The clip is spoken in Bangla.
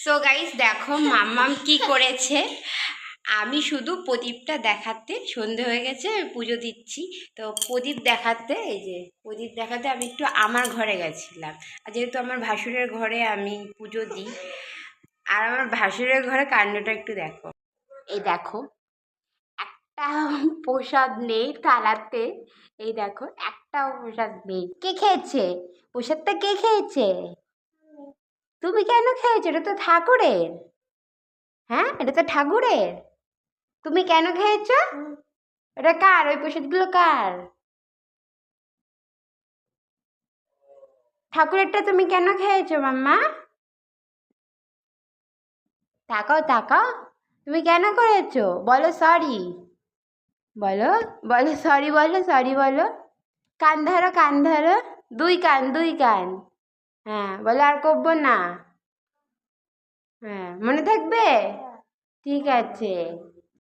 সো গাইস দেখো মাম্মাম কি করেছে। আমি শুধু প্রদীপটা দেখাতে, সন্ধে হয়ে গেছে, পুজো দিচ্ছি। তো প্রদীপ দেখাতে, এই যে প্রদীপ দেখাতে আমি একটু আমার ঘরে গেছিলাম। আর যেহেতু আমার ভাসুরের ঘরে আমি পুজো দিই, আর আমার ভাসুরের ঘরে কাণ্ডটা একটু দেখো। এই দেখো, একটা প্রসাদ নেই থালাতে। এই দেখো, একটাও প্রসাদ নেই। কে খেয়েছে প্রসাদটা? কে খেয়েছে? তুমি কেন খেয়েছো? এটা তো ঠাকুরের। হ্যাঁ, এটা তো ঠাকুরের। তুমি কেন খেয়েছো? এটা কার? ওই প্রসাদগুলো কার? ঠাকুরেরটা তুমি কেন খেয়েছো মাম্মা? তাকাও তাকাও, তুমি কেন করেছো? বলো সরি। বলো, বলো সরি, বলো সরি, বলো। কান ধরো, কান ধরো। দুই কান, দুই কান। হ্যাঁ বলো, আর করবো না। হ্যাঁ, মনে থাকবে? ঠিক আছে।